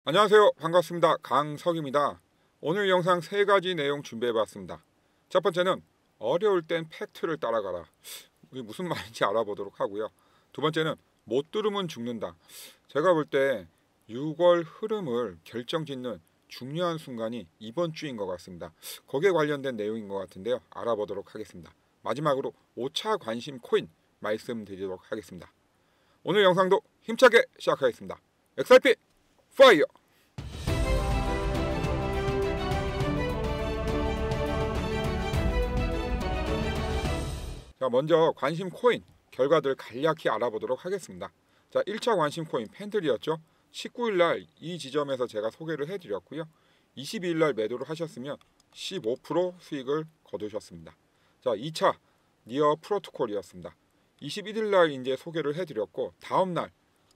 안녕하세요. 반갑습니다. 강석입니다. 오늘 영상 세 가지 내용 준비해봤습니다. 첫 번째는 어려울 땐 팩트를 따라가라. 이게 무슨 말인지 알아보도록 하고요. 두 번째는 못 들으면 죽는다. 제가 볼 때 6월 흐름을 결정짓는 중요한 순간이 이번 주인 것 같습니다. 거기에 관련된 내용인 것 같은데요. 알아보도록 하겠습니다. 마지막으로 5차 관심 코인 말씀드리도록 하겠습니다. 오늘 영상도 힘차게 시작하겠습니다. XRP 파이어! 자, 먼저 관심 코인 결과들 간략히 알아보도록 하겠습니다. 자, 1차 관심 코인 팬들이었죠. 19일 날 이 지점에서 제가 소개를 해드렸고요. 22일 날 매도를 하셨으면 15% 수익을 거두셨습니다. 자, 2차 니어 프로토콜이었습니다. 21일 날 이제 소개를 해드렸고 다음 날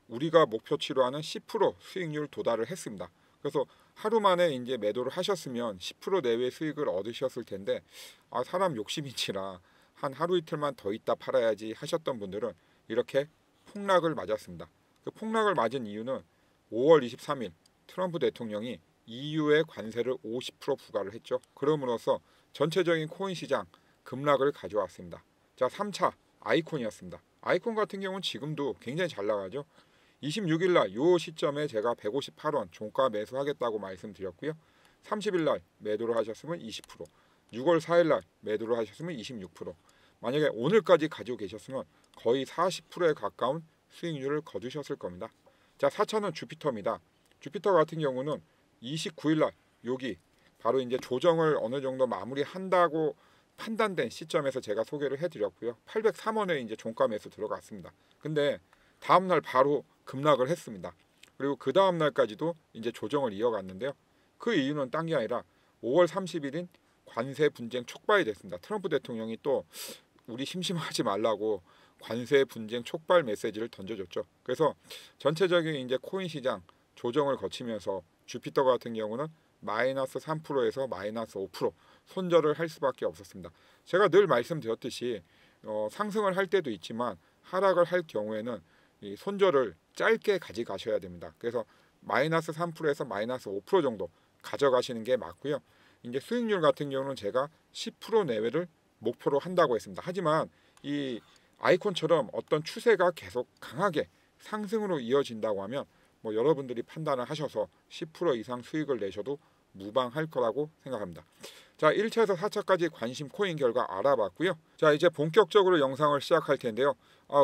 우리가 목표치로 하는 10% 수익률 도달을 했습니다. 그래서 하루 만에 이제 매도를 하셨으면 10% 내외 수익을 얻으셨을 텐데 사람 욕심인지라 한 하루 이틀만 더 있다 팔아야지 하셨던 분들은 이렇게 폭락을 맞았습니다. 그 폭락을 맞은 이유는 5월 23일 트럼프 대통령이 EU에 관세를 50% 부과를 했죠. 그럼으로써 전체적인 코인 시장 급락을 가져왔습니다. 자, 3차 아이콘이었습니다. 아이콘 같은 경우는 지금도 굉장히 잘 나가죠. 26일 날 이 시점에 제가 158원 종가 매수하겠다고 말씀드렸고요. 30일 날 매도를 하셨으면 20%, 6월 4일 날 매도를 하셨으면 26%, 만약에 오늘까지 가지고 계셨으면 거의 40%에 가까운 수익률을 거두셨을 겁니다. 자, 4차는 주피터입니다. 주피터 같은 경우는 29일 날 여기 바로 이제 조정을 어느 정도 마무리한다고 판단된 시점에서 제가 소개를 해드렸고요. 803원에 이제 종가 매수 들어갔습니다. 근데 다음 날 바로 급락을 했습니다. 그리고 그 다음 날까지도 이제 조정을 이어갔는데요. 그 이유는 딴 게 아니라 5월 30일인 관세 분쟁 촉발이 됐습니다. 트럼프 대통령이 또 우리 심심하지 말라고 관세 분쟁 촉발 메시지를 던져줬죠. 그래서 전체적인 이제 코인 시장 조정을 거치면서 주피터 같은 경우는 마이너스 3%에서 마이너스 5% 손절을 할 수밖에 없었습니다. 제가 늘 말씀드렸듯이 상승을 할 때도 있지만 하락을 할 경우에는 이 손절을 짧게 가져가셔야 됩니다. 그래서 마이너스 3%에서 마이너스 5% 정도 가져가시는 게 맞고요. 이제 수익률 같은 경우는 제가 10% 내외를 목표로 한다고 했습니다. 하지만 이 아이콘처럼 어떤 추세가 계속 강하게 상승으로 이어진다고 하면 여러분들이 판단을 하셔서 10% 이상 수익을 내셔도 무방할 거라고 생각합니다. 자, 1차에서 4차까지 관심 코인 결과 알아봤고요. 자, 이제 본격적으로 영상을 시작할 텐데요.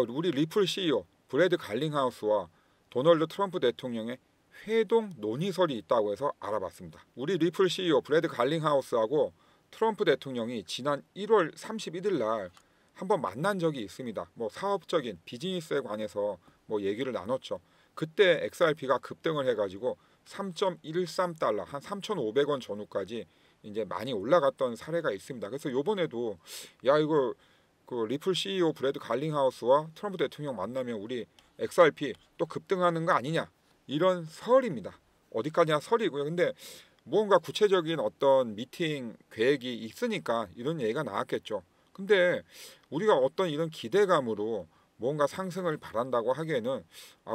우리 리플 CEO 브래드 갈링하우스와 도널드 트럼프 대통령의 회동 논의설이 있다고 해서 알아봤습니다. 우리 리플 CEO 브래드 갈링하우스하고 트럼프 대통령이 지난 1월 31일 날 한번 만난 적이 있습니다. 사업적인 비즈니스에 관해서 얘기를 나눴죠. 그때 XRP가 급등을 해가지고 3.13달러 한 3,500원 전후까지 이제 많이 올라갔던 사례가 있습니다. 그래서 요번에도 이거 그 리플 CEO 브래드 갈링하우스와 트럼프 대통령 만나면 우리 XRP 또 급등하는 거 아니냐 이런 설입니다. 어디까지나 설이고요. 근데 무언가 구체적인 어떤 미팅 계획이 있으니까 이런 얘기가 나왔겠죠. 근데 우리가 어떤 이런 기대감으로 뭔가 상승을 바란다고 하기에는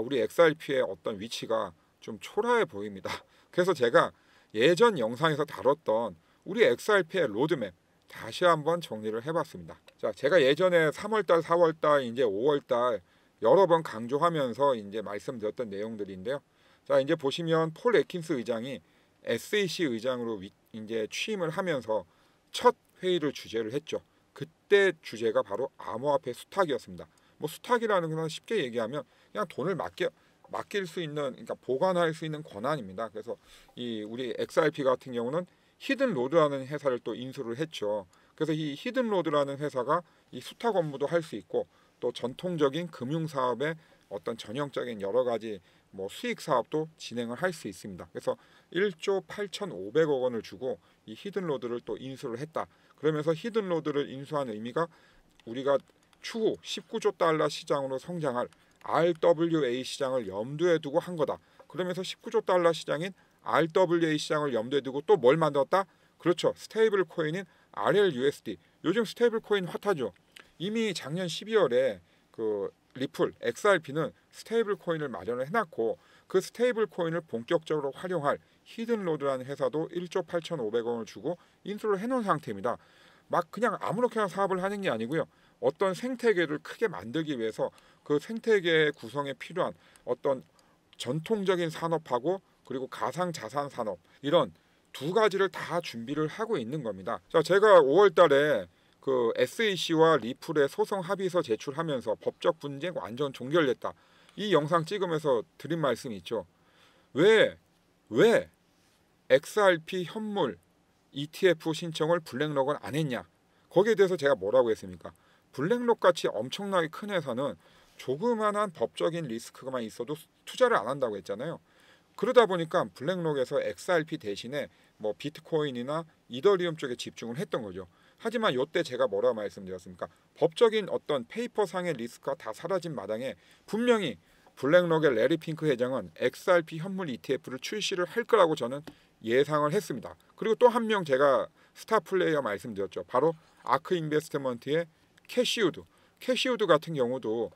우리 XRP의 어떤 위치가 좀 초라해 보입니다. 그래서 제가 예전 영상에서 다뤘던 우리 XRP의 로드맵 다시 한번 정리를 해봤습니다. 자, 제가 예전에 3월달, 4월달, 이제 5월달 여러 번 강조하면서 이제 말씀드렸던 내용들인데요. 자, 이제 보시면 폴 애킨스 의장이 SEC 의장으로 이제 취임을 하면서 첫 회의를 주재를 했죠. 그때 주제가 바로 암호화폐 수탁이었습니다. 수탁이라는 건 쉽게 얘기하면 그냥 돈을 맡길 수 있는, 그러니까 보관할 수 있는 권한입니다. 그래서 이 우리 XRP 같은 경우는 히든로드라는 회사를 또 인수를 했죠. 그래서 이 히든로드라는 회사가 이 수탁 업무도 할 수 있고 또 전통적인 금융 사업의 어떤 전형적인 여러 가지 수익 사업도 진행을 할 수 있습니다. 그래서 1조 8,500억 원을 주고 이 히든로드를 또 인수를 했다. 그러면서 히든로드를 인수한 의미가 우리가 추후 19조 달러 시장으로 성장할 RWA 시장을 염두에 두고 한 거다. 그러면서 19조 달러 시장인 RWA 시장을 염두에 두고 또 뭘 만들었다? 그렇죠. 스테이블 코인인 RLUSD. 요즘 스테이블 코인 핫하죠. 이미 작년 12월에 그 리플 XRP는 스테이블 코인을 마련을 해놨고 그 스테이블 코인을 본격적으로 활용할 히든로드라는 회사도 1조 8,500원을 주고 인수를 해놓은 상태입니다. 막 그냥 아무렇게나 사업을 하는 게 아니고요. 어떤 생태계를 크게 만들기 위해서 그 생태계 구성에 필요한 어떤 전통적인 산업하고 그리고 가상자산 산업, 이런 두 가지를 다 준비를 하고 있는 겁니다. 자, 제가 5월 달에 그 SEC와 리플의 소송 합의서 제출하면서 법적 분쟁 완전 종결됐다, 이 영상 찍으면서 드린 말씀이 있죠. 왜 XRP 현물 ETF 신청을 블랙록은 안 했냐? 거기에 대해서 제가 뭐라고 했습니까? 블랙록 같이 엄청나게 큰 회사는 조그만한 법적인 리스크만 있어도 투자를 안 한다고 했잖아요. 그러다 보니까 블랙록에서 XRP 대신에 뭐 비트코인이나 이더리움 쪽에 집중을 했던 거죠. 하지만 이때 제가 뭐라고 말씀드렸습니까? 법적인 어떤 페이퍼상의 리스크가 다 사라진 마당에 분명히 블랙록의 레리 핑크 회장은 XRP 현물 ETF를 출시를 할 거라고 저는 예상을 했습니다. 그리고 또 한 명 제가 스타 플레이어 말씀드렸죠. 바로 아크 인베스트먼트의 캐시우드 같은 경우도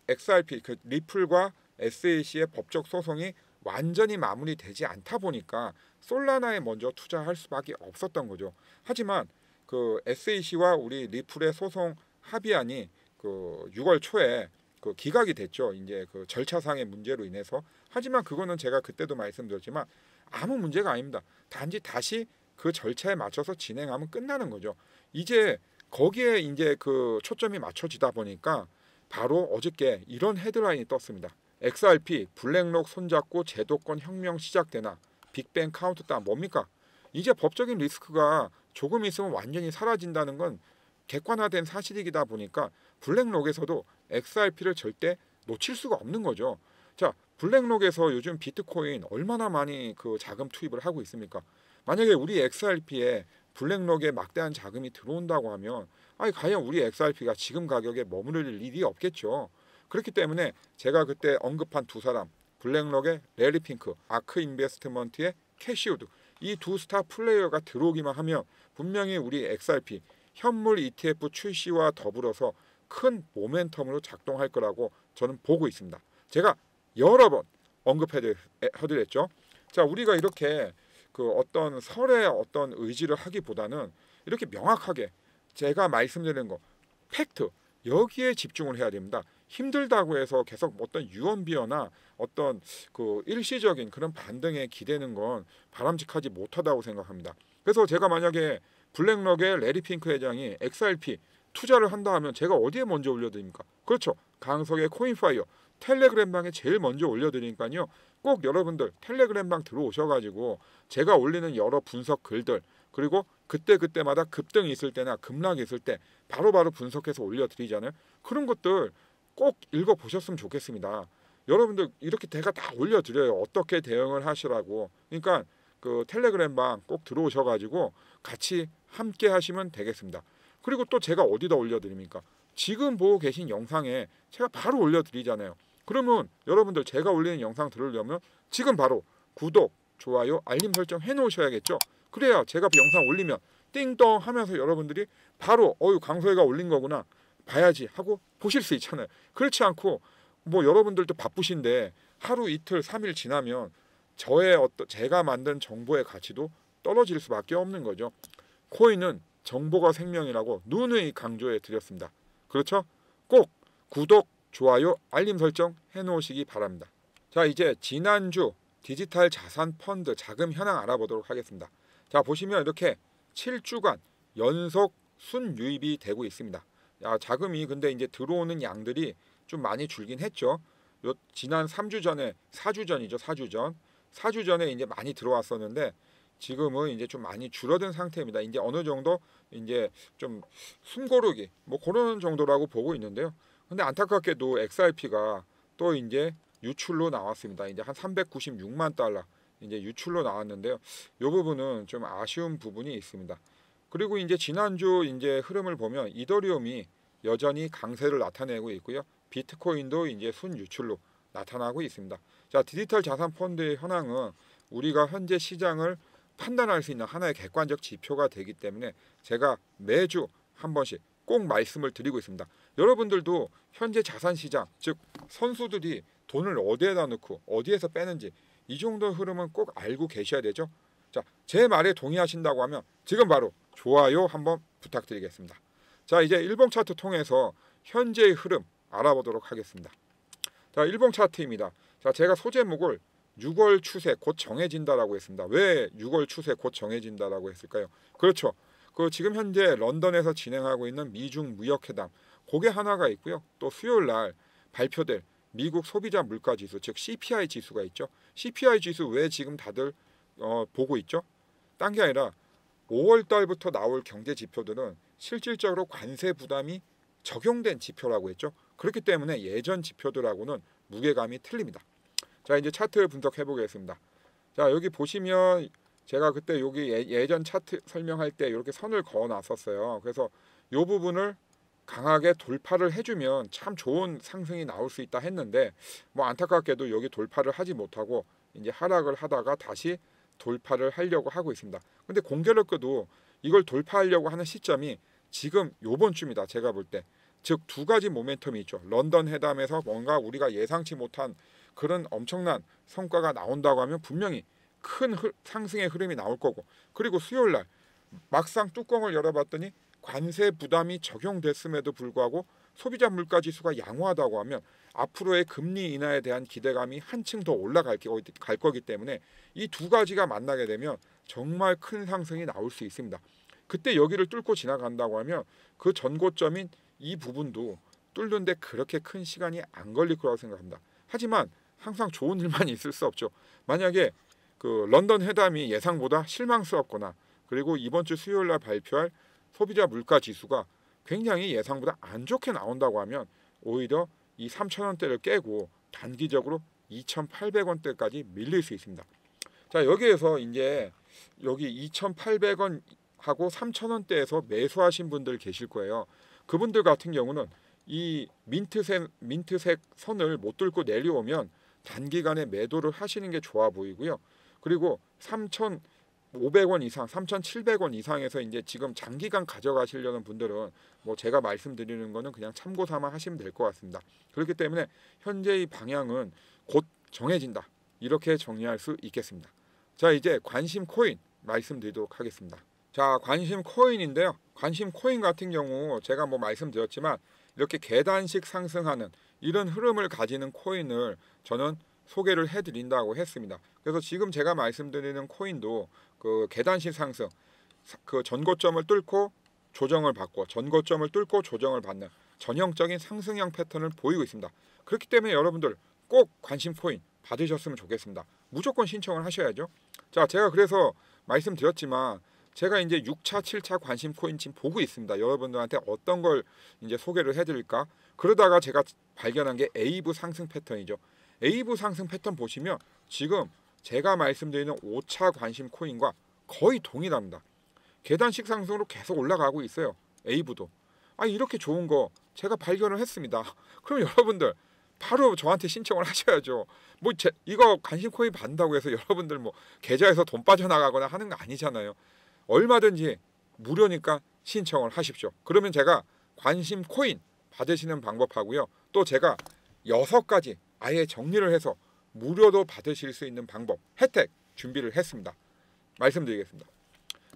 XRP 그 리플과 SAC의 법적 소송이 완전히 마무리되지 않다 보니까 솔라나에 먼저 투자할 수밖에 없었던 거죠. 하지만 그 SAC와 우리 리플의 소송 합의안이 그 6월 초에 그 기각이 됐죠. 이제 그 절차상의 문제로 인해서. 하지만 그거는 제가 그때도 말씀드렸지만 아무 문제가 아닙니다. 단지 다시 그 절차에 맞춰서 진행하면 끝나는 거죠. 이제 거기에 이제 그 초점이 맞춰지다 보니까 바로 어저께 이런 헤드라인이 떴습니다. XRP 블랙록 손잡고 제도권 혁명 시작되나, 빅뱅 카운트다운. 뭡니까? 이제 법적인 리스크가 조금 있으면 완전히 사라진다는 건 객관화된 사실이다 보니까 블랙록에서도 XRP를 절대 놓칠 수가 없는 거죠. 자, 블랙록에서 요즘 비트코인 얼마나 많이 그 자금 투입을 하고 있습니까? 만약에 우리 XRP에 블랙록에 막대한 자금이 들어온다고 하면 아니 과연 우리 XRP가 지금 가격에 머무를 일이 없겠죠. 그렇기 때문에 제가 그때 언급한 두 사람, 블랙록의 레리 핑크, 아크 인베스트먼트의 캐시우드, 이 두 스타 플레이어가 들어오기만 하면 분명히 우리 XRP 현물 ETF 출시와 더불어서 큰 모멘텀으로 작동할 거라고 저는 보고 있습니다. 제가 여러 번 언급해드렸죠. 자, 우리가 이렇게 그 어떤 설의 어떤 의지를 하기보다는 이렇게 명확하게 제가 말씀드리는 거, 팩트, 여기에 집중을 해야 됩니다. 힘들다고 해서 계속 어떤 유언비어나 어떤 그 일시적인 그런 반등에 기대는 건 바람직하지 못하다고 생각합니다. 그래서 제가 만약에 블랙록의 레리 핑크 회장이 XRP 투자를 한다 하면 제가 어디에 먼저 올려드립니까? 그렇죠. 강석의 코인파이어 텔레그램방에 제일 먼저 올려드리니까요. 꼭 여러분들 텔레그램방 들어오셔가지고 제가 올리는 여러 분석 글들, 그리고 그때마다 급등이 있을 때나 급락이 있을 때 바로바로 분석해서 올려드리잖아요. 그런 것들 꼭 읽어보셨으면 좋겠습니다. 여러분들 이렇게 제가 다 올려드려요. 어떻게 대응을 하시라고. 그러니까 그 텔레그램방 꼭 들어오셔가지고 같이 함께 하시면 되겠습니다. 그리고 또 제가 어디다 올려드립니까? 지금 보고 계신 영상에 제가 바로 올려드리잖아요. 그러면 여러분들 제가 올리는 영상 들으려면 지금 바로 구독, 좋아요, 알림 설정 해놓으셔야겠죠. 그래야 제가 영상 올리면 띵동 하면서 여러분들이 바로 강소희가 올린 거구나, 봐야지 하고 보실 수 있잖아요. 그렇지 않고 뭐 여러분들도 바쁘신데 하루 이틀 3일 지나면 저의 어떤 제가 만든 정보의 가치도 떨어질 수밖에 없는 거죠. 코인은 정보가 생명이라고 누누이 강조해 드렸습니다. 그렇죠? 꼭 구독, 좋아요, 알림 설정 해놓으시기 바랍니다. 자, 이제 지난주 디지털 자산 펀드 자금 현황 알아보도록 하겠습니다. 자, 보시면 이렇게 7주간 연속 순유입이 되고 있습니다. 야, 자금이 근데 이제 들어오는 양들이 좀 많이 줄긴 했죠. 지난 3주 전에 4주 전이죠. 4주 전에 이제 많이 들어왔었는데 지금은 이제 좀 많이 줄어든 상태입니다. 이제 어느 정도 이제 좀 숨고르기 뭐 그런 정도라고 보고 있는데요. 근데 안타깝게도 XRP가 또 이제 유출로 나왔습니다. 이제 한 396만 달러 이제 유출로 나왔는데요. 이 부분은 좀 아쉬운 부분이 있습니다. 그리고 이제 지난주 이제 흐름을 보면 이더리움이 여전히 강세를 나타내고 있고요. 비트코인도 이제 순유출로 나타나고 있습니다. 자, 디지털 자산 펀드의 현황은 우리가 현재 시장을 판단할 수 있는 하나의 객관적 지표가 되기 때문에 제가 매주 한 번씩 꼭 말씀을 드리고 있습니다. 여러분들도 현재 자산 시장, 즉 선수들이 돈을 어디에다 넣고 어디에서 빼는지 이 정도 흐름은 꼭 알고 계셔야 되죠. 자, 제 말에 동의하신다고 하면 지금 바로 좋아요 한번 부탁드리겠습니다. 자, 이제 일봉 차트 통해서 현재의 흐름 알아보도록 하겠습니다. 자, 일봉 차트입니다. 자, 제가 소제목을 6월 추세 곧 정해진다라고 했습니다. 왜 6월 추세 곧 정해진다라고 했을까요? 그렇죠. 지금 현재 런던에서 진행하고 있는 미중 무역회담 그게 하나가 있고요. 또 수요일 날 발표될 미국 소비자 물가 지수 즉 CPI 지수가 있죠. CPI 지수 왜 지금 다들 보고 있죠? 딴 게 아니라 5월 달부터 나올 경제 지표들은 실질적으로 관세 부담이 적용된 지표라고 했죠. 그렇기 때문에 예전 지표들하고는 무게감이 틀립니다. 자, 이제 차트 분석해 보겠습니다. 자, 여기 보시면 제가 그때 여기 예전 차트 설명할 때 이렇게 선을 그어 놨었어요. 그래서 이 부분을 강하게 돌파를 해주면 참 좋은 상승이 나올 수 있다 했는데 뭐 안타깝게도 여기 돌파를 하지 못하고 이제 하락을 하다가 다시 돌파를 하려고 하고 있습니다. 근데 공교롭게도 이걸 돌파하려고 하는 시점이 지금 요번 주입니다. 제가 볼 때. 즉 두 가지 모멘텀이 있죠. 런던 회담에서 뭔가 우리가 예상치 못한 그런 엄청난 성과가 나온다고 하면 분명히 큰 상승의 흐름이 나올 거고, 그리고 수요일 날 막상 뚜껑을 열어봤더니 관세 부담이 적용됐음에도 불구하고 소비자 물가 지수가 양호하다고 하면 앞으로의 금리 인하에 대한 기대감이 한층 더 올라갈 거기 때문에 이 두 가지가 만나게 되면 정말 큰 상승이 나올 수 있습니다. 그때 여기를 뚫고 지나간다고 하면 그 전고점인 이 부분도 뚫는데 그렇게 큰 시간이 안 걸릴 거라고 생각합니다. 하지만 항상 좋은 일만 있을 수 없죠. 만약에 런던 회담이 예상보다 실망스럽거나 그리고 이번 주 수요일 날 발표할 소비자 물가 지수가 굉장히 예상보다 안 좋게 나온다고 하면 오히려 이 3,000원대를 깨고 단기적으로 2,800원대까지 밀릴 수 있습니다. 자, 여기에서 이제 여기 2,800원 하고 3,000원대에서 매수하신 분들 계실 거예요. 그분들 같은 경우는 이 민트색 선을 못 뚫고 내려오면 단기간에 매도를 하시는 게 좋아 보이고요. 그리고 3,500원 이상, 3,700원 이상에서 이제 지금 장기간 가져가시려는 분들은 뭐 제가 말씀드리는 거는 그냥 참고 삼아 하시면 될 것 같습니다. 그렇기 때문에 현재의 방향은 곧 정해진다. 이렇게 정리할 수 있겠습니다. 자, 이제 관심 코인 말씀드리도록 하겠습니다. 자, 관심 코인인데요. 관심 코인 같은 경우 제가 뭐 말씀드렸지만 이렇게 계단식 상승하는 이런 흐름을 가지는 코인을 저는 소개를 해드린다고 했습니다. 그래서 지금 제가 말씀드리는 코인도 계단식 상승, 전고점을 뚫고 조정을 받고 전고점을 뚫고 조정을 받는 전형적인 상승형 패턴을 보이고 있습니다. 그렇기 때문에 여러분들 꼭 관심 코인 받으셨으면 좋겠습니다. 무조건 신청을 하셔야죠. 자, 제가 그래서 말씀드렸지만 제가 이제 6차, 7차 관심 코인 지금 보고 있습니다. 여러분들한테 어떤 걸 이제 소개를 해드릴까? 그러다가 제가 발견한 게 A부 상승 패턴이죠. A부 상승 패턴 보시면 지금 제가 말씀드리는 5차 관심 코인과 거의 동일합니다. 계단식 상승으로 계속 올라가고 있어요. A부도. 이렇게 좋은 거 제가 발견을 했습니다. 그럼 여러분들 바로 저한테 신청을 하셔야죠. 이거 관심 코인 받는다고 해서 여러분들 뭐 계좌에서 돈 빠져나가거나 하는 거 아니잖아요. 얼마든지 무료니까 신청을 하십시오. 그러면 제가 관심 코인 받으시는 방법하고요. 또 제가 6가지 아예 정리를 해서 무료도 받으실 수 있는 방법, 혜택 준비를 했습니다. 말씀드리겠습니다.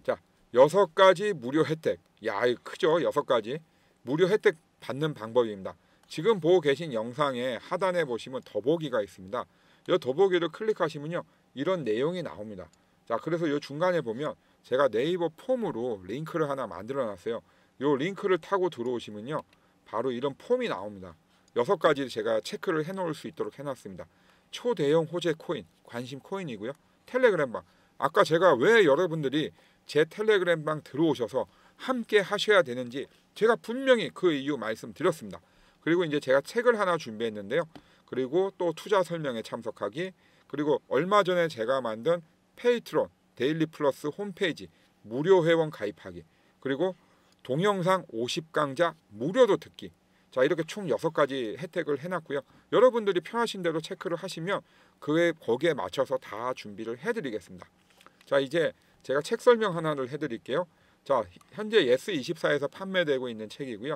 자, 6가지 무료 혜택. 야, 이거 크죠? 6가지 무료 혜택 받는 방법입니다. 지금 보고 계신 영상의 하단에 보시면 더보기가 있습니다. 이 더보기를 클릭하시면요, 이런 내용이 나옵니다. 자, 그래서 이 중간에 보면 제가 네이버 폼으로 링크를 하나 만들어 놨어요. 이 링크를 타고 들어오시면요, 바로 이런 폼이 나옵니다. 6가지 제가 체크를 해놓을 수 있도록 해놨습니다. 초대형 호재 코인, 관심 코인이고요. 텔레그램방. 아까 제가 왜 여러분들이 제 텔레그램방 들어오셔서 함께 하셔야 되는지 제가 분명히 그 이유 말씀드렸습니다. 그리고 이제 제가 책을 하나 준비했는데요. 그리고 또 투자 설명에 참석하기, 그리고 얼마 전에 제가 만든 페이트론 데일리 플러스 홈페이지 무료 회원 가입하기, 그리고 동영상 50강좌 무료도 듣기. 자, 이렇게 총 6가지 혜택을 해놨고요. 여러분들이 편하신 대로 체크를 하시면 거기에 맞춰서 다 준비를 해드리겠습니다. 자, 이제 제가 책 설명 하나를 해드릴게요. 자, 현재 예스24에서 판매되고 있는 책이고요.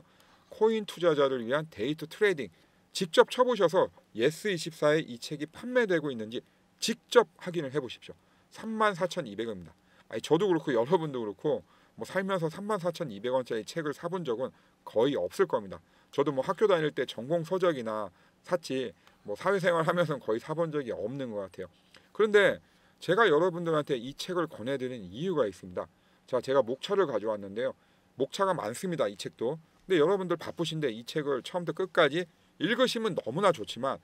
코인 투자자를 위한 데이트 트레이딩. 직접 쳐보셔서 예스24에 이 책이 판매되고 있는지 직접 확인을 해보십시오. 34,200원입니다. 아니, 저도 그렇고 여러분도 그렇고 뭐 살면서 34,200원짜리 책을 사본 적은 거의 없을 겁니다. 저도 뭐 학교 다닐 때 전공 서적이나 샀지 뭐 사회생활 하면서는 거의 사본 적이 없는 것 같아요. 그런데 제가 여러분들한테 이 책을 권해드리는 이유가 있습니다. 자, 제가 목차를 가져왔는데요. 목차가 많습니다. 이 책도. 근데 여러분들 바쁘신데 이 책을 처음부터 끝까지 읽으시면 너무나 좋지만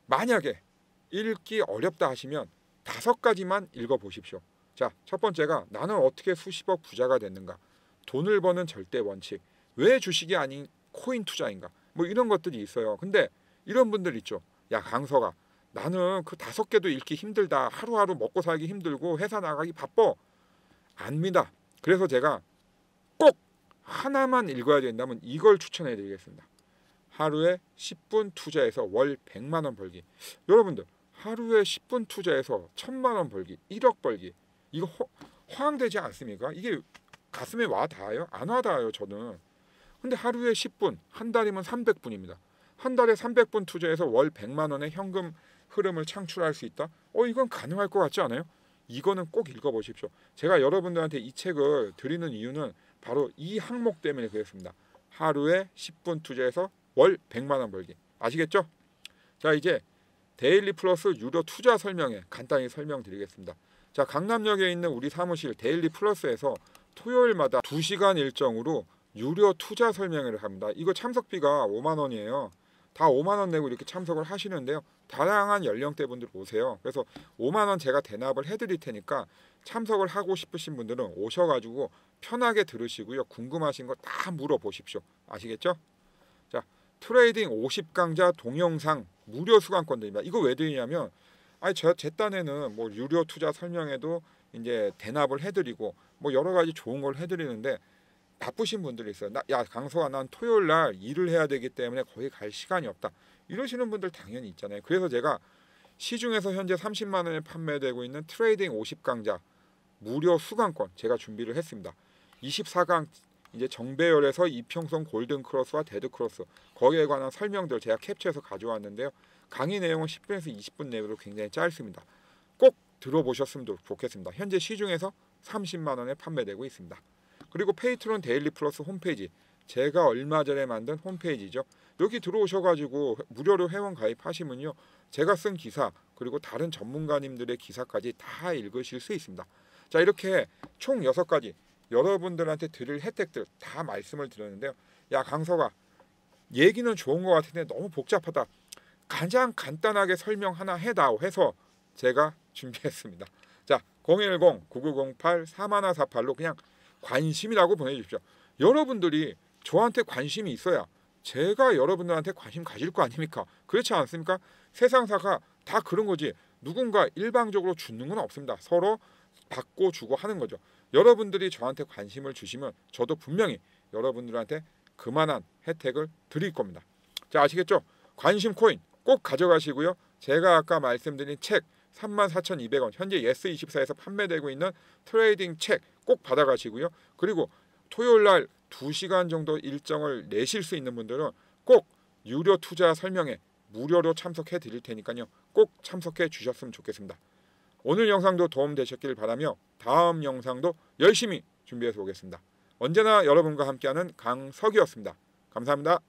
만약에 읽기 어렵다 하시면 5가지만 읽어보십시오. 자, 첫 번째가 나는 어떻게 수십억 부자가 됐는가? 돈을 버는 절대 원칙. 왜 주식이 아닌 코인 투자인가? 뭐 이런 것들이 있어요. 근데 이런 분들 있죠. 야, 강서가 나는 그 5개도 읽기 힘들다. 하루하루 먹고 살기 힘들고 회사 나가기 바빠. 압니다. 그래서 제가 꼭 하나만 읽어야 된다면 이걸 추천해 드리겠습니다. 하루에 10분 투자해서 월 100만 원 벌기. 여러분들 하루에 10분 투자해서 1,000만 원 벌기, 1억 벌기. 이거 허황되지 않습니까? 이게 가슴에 와 닿아요? 안 와 닿아요, 저는. 근데 하루에 10분, 한 달이면 300분입니다. 한 달에 300분 투자해서 월 100만 원의 현금 흐름을 창출할 수 있다? 이건 가능할 것 같지 않아요? 이거는 꼭 읽어보십시오. 제가 여러분들한테 이 책을 드리는 이유는 바로 이 항목 때문에 그랬습니다. 하루에 10분 투자해서 월 100만 원 벌기. 아시겠죠? 자, 이제 데일리 플러스 유료 투자 설명에 간단히 설명드리겠습니다. 자, 강남역에 있는 우리 사무실 데일리 플러스에서 토요일마다 2시간 일정으로 유료 투자 설명회를 합니다. 이거 참석비가 5만 원이에요. 다 5만 원 내고 이렇게 참석을 하시는데요. 다양한 연령대 분들 오세요. 그래서 5만 원 제가 대납을 해드릴 테니까 참석을 하고 싶으신 분들은 오셔가지고 편하게 들으시고요. 궁금하신 거 다 물어보십시오. 아시겠죠? 자, 트레이딩 50강좌 동영상 무료 수강권 드립니다. 이거 왜 드리냐면 아니 제 딴에는 뭐 유료 투자 설명회도 이제 대납을 해드리고 뭐 여러 가지 좋은 걸 해드리는데 바쁘신 분들이 있어요. 야, 강서가 난 토요일 날 일을 해야 되기 때문에 거기 갈 시간이 없다. 이러시는 분들 당연히 있잖아요. 그래서 제가 시중에서 현재 30만 원에 판매되고 있는 트레이딩 50강좌 무료 수강권 제가 준비를 했습니다. 24강 이제 정배열에서 이평선 골든 크로스와 데드 크로스 거기에 관한 설명들 제가 캡처해서 가져왔는데요. 강의 내용은 10분에서 20분 내로 굉장히 짧습니다. 꼭 들어보셨으면 좋겠습니다. 현재 시중에서 30만 원에 판매되고 있습니다. 그리고 페이트론 데일리 플러스 홈페이지 제가 얼마 전에 만든 홈페이지죠. 여기 들어오셔가지고 무료로 회원 가입하시면요. 제가 쓴 기사 그리고 다른 전문가님들의 기사까지 다 읽으실 수 있습니다. 자, 이렇게 총 6가지 여러분들한테 드릴 혜택들 다 말씀을 드렸는데요. 야, 강서가 얘기는 좋은 것 같은데 너무 복잡하다. 가장 간단하게 설명 하나 해다오 해서 제가 준비했습니다. 자, 010-9908-4148로 그냥 관심이라고 보내주십시오. 여러분들이 저한테 관심이 있어야 제가 여러분들한테 관심 가질 거 아닙니까? 그렇지 않습니까? 세상사가 다 그런 거지 누군가 일방적으로 주는 건 없습니다. 서로 받고 주고 하는 거죠. 여러분들이 저한테 관심을 주시면 저도 분명히 여러분들한테 그만한 혜택을 드릴 겁니다. 자, 아시겠죠? 관심 코인 꼭 가져가시고요. 제가 아까 말씀드린 책 34,200원 현재 예스24에서 판매되고 있는 트레이딩 책 꼭 받아가시고요. 그리고 토요일날 2시간 정도 일정을 내실 수 있는 분들은 꼭 유료 투자 설명회 무료로 참석해 드릴 테니까요. 꼭 참석해 주셨으면 좋겠습니다. 오늘 영상도 도움되셨길 바라며 다음 영상도 열심히 준비해서 오겠습니다. 언제나 여러분과 함께하는 강석이었습니다. 감사합니다.